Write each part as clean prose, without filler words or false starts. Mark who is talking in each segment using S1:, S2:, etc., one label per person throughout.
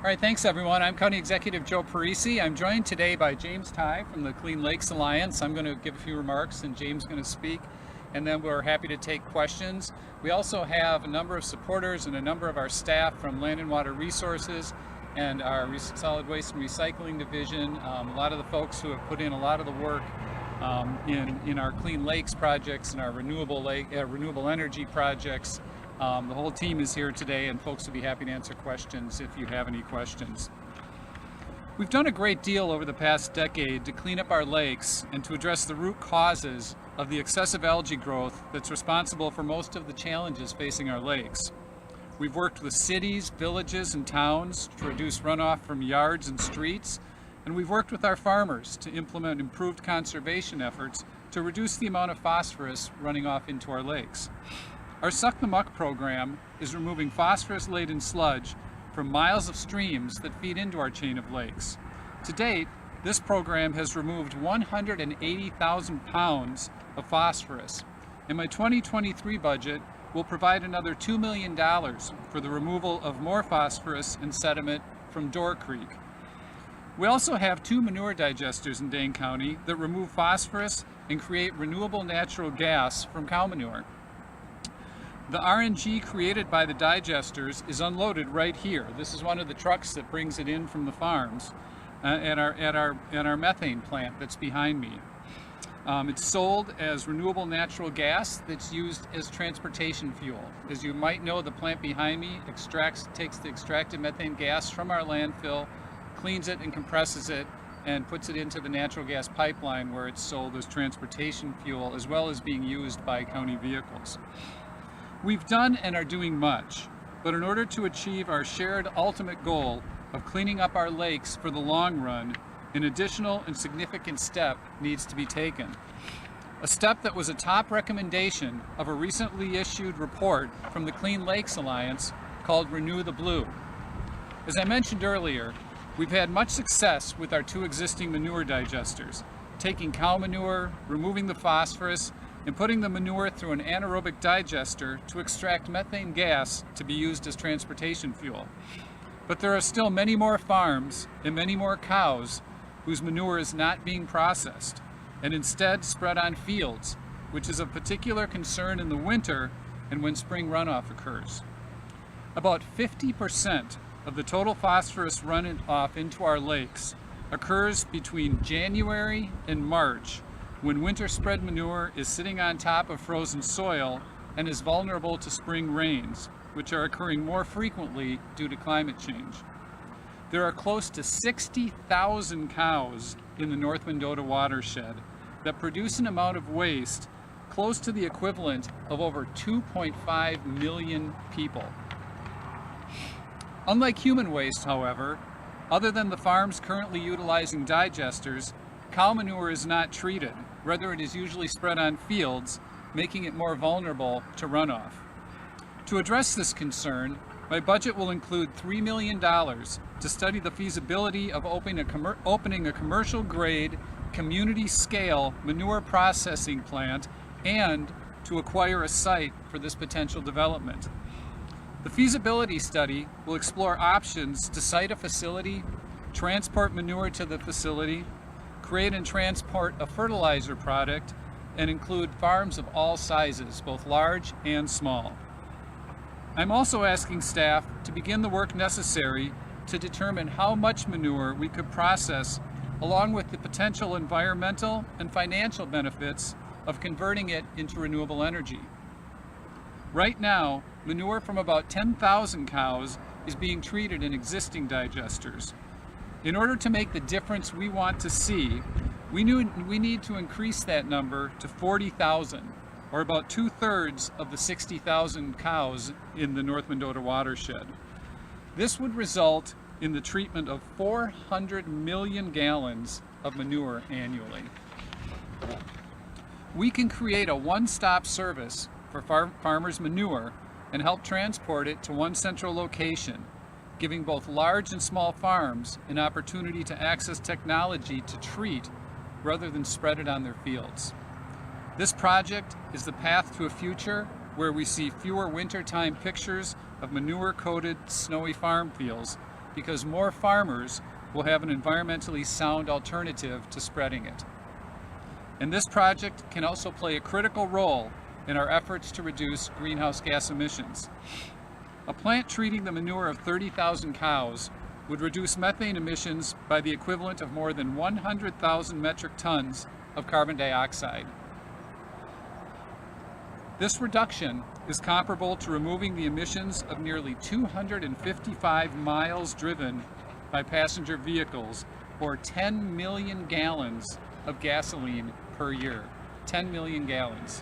S1: All right, thanks everyone. I'm County Executive Joe Parisi. I'm joined today by James Ty from the Clean Lakes Alliance. I'm going to give a few remarks and James is going to speak, and then we're happy to take questions. We also have a number of supporters and a number of our staff from Land and Water Resources and our Solid Waste and Recycling Division. A lot of the folks who have put in a lot of the work in our Clean Lakes projects and our renewable energy projects. The whole team is here today, and folks will be happy to answer questions if you have any questions. We've done a great deal over the past decade to clean up our lakes and to address the root causes of the excessive algae growth that's responsible for most of the challenges facing our lakes. We've worked with cities, villages, and towns to reduce runoff from yards and streets, and we've worked with our farmers to implement improved conservation efforts to reduce the amount of phosphorus running off into our lakes. Our Suck the Muck program is removing phosphorus-laden sludge from miles of streams that feed into our chain of lakes. To date, this program has removed 180,000 pounds of phosphorus. In my 2023 budget, we'll provide another $2 million for the removal of more phosphorus and sediment from Door Creek. We also have 2 manure digesters in Dane County that remove phosphorus and create renewable natural gas from cow manure. The RNG created by the digesters is unloaded right here. This is one of the trucks that brings it in from the farms at our methane plant that's behind me. It's sold as renewable natural gas that's used as transportation fuel. As you might know, the plant behind me takes the extracted methane gas from our landfill, cleans it and compresses it, and puts it into the natural gas pipeline where it's sold as transportation fuel, as well as being used by county vehicles. We've done and are doing much, but in order to achieve our shared ultimate goal of cleaning up our lakes for the long run, an additional and significant step needs to be taken. A step that was a top recommendation of a recently issued report from the Clean Lakes Alliance called Renew the Blue. As I mentioned earlier, we've had much success with our 2 existing manure digesters, taking cow manure, removing the phosphorus, and putting the manure through an anaerobic digester to extract methane gas to be used as transportation fuel. But there are still many more farms and many more cows whose manure is not being processed and instead spread on fields, which is of particular concern in the winter and when spring runoff occurs. About 50% of the total phosphorus runoff into our lakes occurs between January and March, when winter spread manure is sitting on top of frozen soil and is vulnerable to spring rains, which are occurring more frequently due to climate change. There are close to 60,000 cows in the North Mendota watershed that produce an amount of waste close to the equivalent of over 2.5 million people. Unlike human waste, however, other than the farms currently utilizing digesters, cow manure is not treated. Rather, it is usually spread on fields, making it more vulnerable to runoff. To address this concern, my budget will include $3 million to study the feasibility of opening a commercial-grade, community-scale manure processing plant and to acquire a site for this potential development. The feasibility study will explore options to site a facility, transport manure to the facility, create and transport a fertilizer product, and include farms of all sizes, both large and small. I'm also asking staff to begin the work necessary to determine how much manure we could process, along with the potential environmental and financial benefits of converting it into renewable energy. Right now, manure from about 10,000 cows is being treated in existing digesters. In order to make the difference we want to see, we need to increase that number to 40,000, or about 2/3 of the 60,000 cows in the North Mendota watershed. This would result in the treatment of 400 million gallons of manure annually. We can create a one-stop service for farmers' manure and help transport it to one central location, giving both large and small farms an opportunity to access technology to treat rather than spread it on their fields. This project is the path to a future where we see fewer wintertime pictures of manure-coated snowy farm fields because more farmers will have an environmentally sound alternative to spreading it. And this project can also play a critical role in our efforts to reduce greenhouse gas emissions. A plant treating the manure of 30,000 cows would reduce methane emissions by the equivalent of more than 100,000 metric tons of carbon dioxide. This reduction is comparable to removing the emissions of nearly 255 miles driven by passenger vehicles, or 10 million gallons of gasoline per year. 10 million gallons.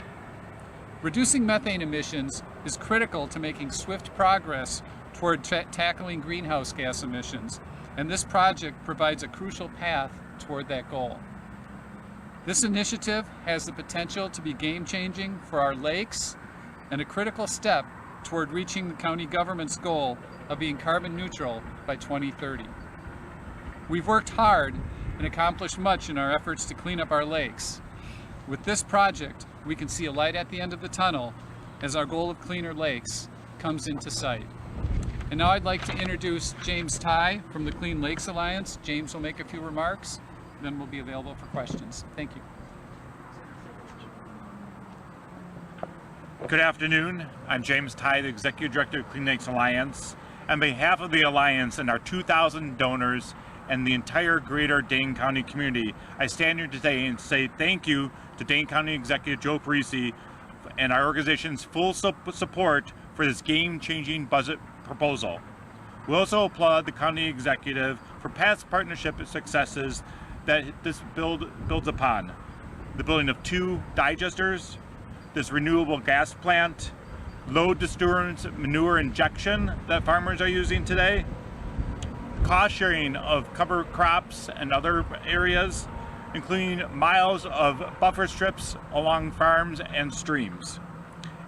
S1: Reducing methane emissions is critical to making swift progress toward tackling greenhouse gas emissions, and this project provides a crucial path toward that goal. This initiative has the potential to be game-changing for our lakes and a critical step toward reaching the county government's goal of being carbon neutral by 2030. We've worked hard and accomplished much in our efforts to clean up our lakes. With this project, we can see a light at the end of the tunnel as our goal of cleaner lakes comes into sight. And now I'd like to introduce James Ty from the Clean Lakes Alliance. James will make a few remarks, then we'll be available for questions. Thank you.
S2: Good afternoon. I'm James Ty, the Executive Director of Clean Lakes Alliance. On behalf of the Alliance and our 2,000 donors and the entire greater Dane County community, I stand here today and say thank you to Dane County Executive Joe Parisi and our organization's full support for this game-changing budget proposal. We also applaud the county executive for past partnership successes that this builds upon. The building of 2 digesters, this renewable gas plant, low disturbance manure injection that farmers are using today, cost sharing of cover crops and other areas, including miles of buffer strips along farms and streams.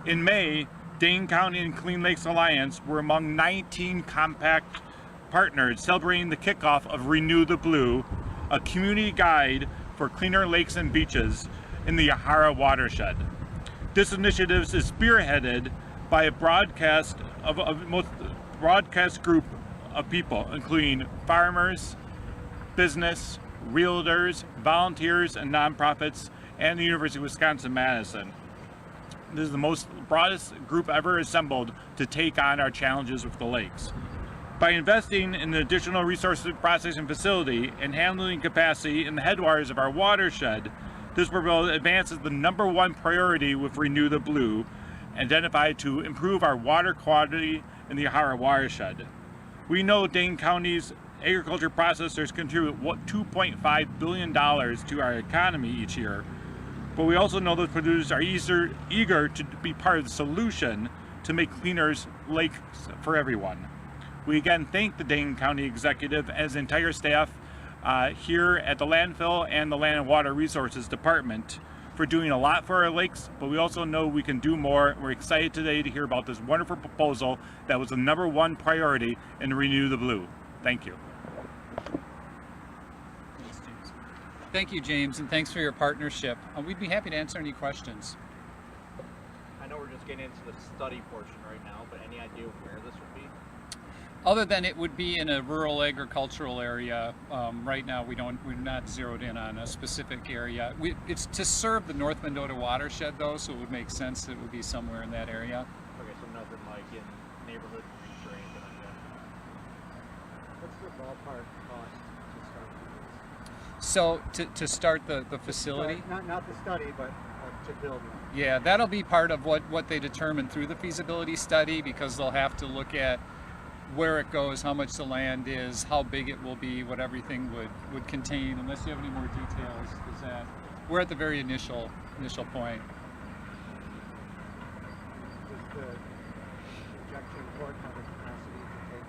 S2: In May, Dane County and Clean Lakes Alliance were among 19 compact partners celebrating the kickoff of Renew the Blue, a community guide for cleaner lakes and beaches in the Yahara watershed. This initiative is spearheaded by a broadcast group of people, including farmers, business, realtors, volunteers, and nonprofits, and the University of Wisconsin-Madison. This is the broadest group ever assembled to take on our challenges with the lakes. By investing in an additional resource processing facility and handling capacity in the headwaters of our watershed, this proposal advances the #1 priority with Renew the Blue, identified to improve our water quality in the Yahara watershed. We know Dane County's agriculture processors contribute $2.5 billion to our economy each year, but we also know those producers are eager to be part of the solution to make cleaner lakes for everyone. We again thank the Dane County Executive and his entire staff here at the landfill and the Land and Water Resources Department for doing a lot for our lakes, but we also know we can do more. We're excited today to hear about this wonderful proposal that was the #1 priority in Renew the Blue. Thank you.
S1: Thank you, James, and thanks for your partnership. We'd be happy to answer any questions.
S3: I know we're just getting into the study portion right now, but any idea where this would be?
S1: Other than it would be in a rural agricultural area, right now we're not zeroed in on a specific area. It's to serve the North Mendota watershed though, so it would make sense that it would be somewhere in that area.
S3: Okay, so nothing like in neighborhood or anything like that.
S4: What's the ballpark cost to start this?
S1: So to start the facility?
S4: Not the study, but to build one.
S1: Yeah, that'll be part of what they determine through the feasibility study, because they'll have to look at where it goes, how much the land is, how big it will be, what everything would contain. Unless you have any more details, is that we're at the very initial point.
S4: Does the injection port have a capacity to take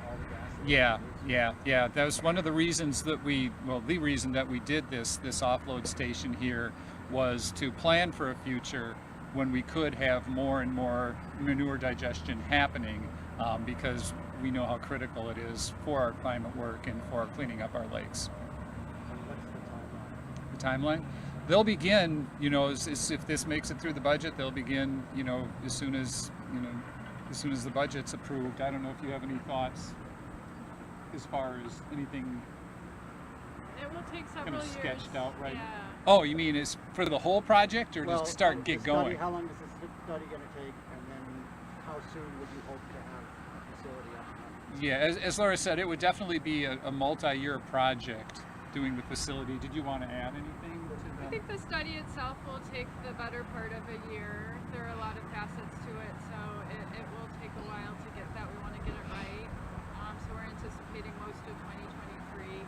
S4: all the gas?
S1: Yeah. That was one of the reasons that the reason that we did this offload station here was to plan for a future when we could have more and more manure digestion happening, because we know how critical it is for our climate work and for cleaning up our lakes.
S4: And what's the timeline?
S1: The timeline? They'll begin, if this makes it through the budget, they'll begin, as soon as the budget's approved. I don't know if you have any thoughts. as far as anything
S5: It will take
S1: kind
S5: several
S1: of
S5: years.
S1: sketched out right
S5: Yeah.
S1: now? Oh, you mean is for the whole project or
S4: Well,
S1: just start
S4: the
S1: get
S4: study,
S1: going?
S4: how long is the study going to take, and then how soon would you hope to have a facility up and running?
S1: Yeah, as Laura said, it would definitely be a multi-year project doing the facility. Did you want to add anything to
S5: I
S1: that?
S5: think the study itself will take the better part of a year. There are a lot of facets to it, so it will take a while to get that. We want to get it right. So we're anticipating most of 2023.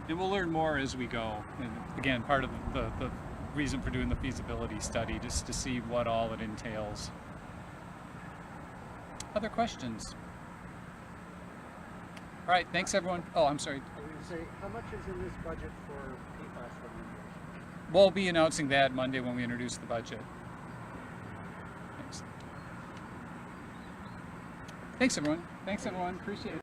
S1: And we'll learn more as we go. And again, part of the reason for doing the feasibility study, just to see what all it entails. Other questions? All right, thanks everyone. Oh, I'm sorry.
S4: I was going to say, how much is in this budget for PFAS remediation?
S1: We'll be announcing that Monday when we introduce the budget. Thanks. Thanks everyone. Thanks everyone. Appreciate it.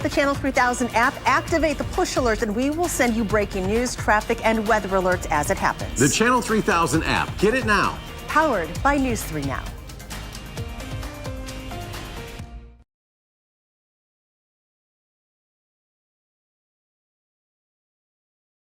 S6: The Channel 3000 app, activate the push alerts, and we will send you breaking news, traffic, and weather alerts as it happens.
S7: The Channel 3000 app. Get it now.
S6: Powered by News 3 Now.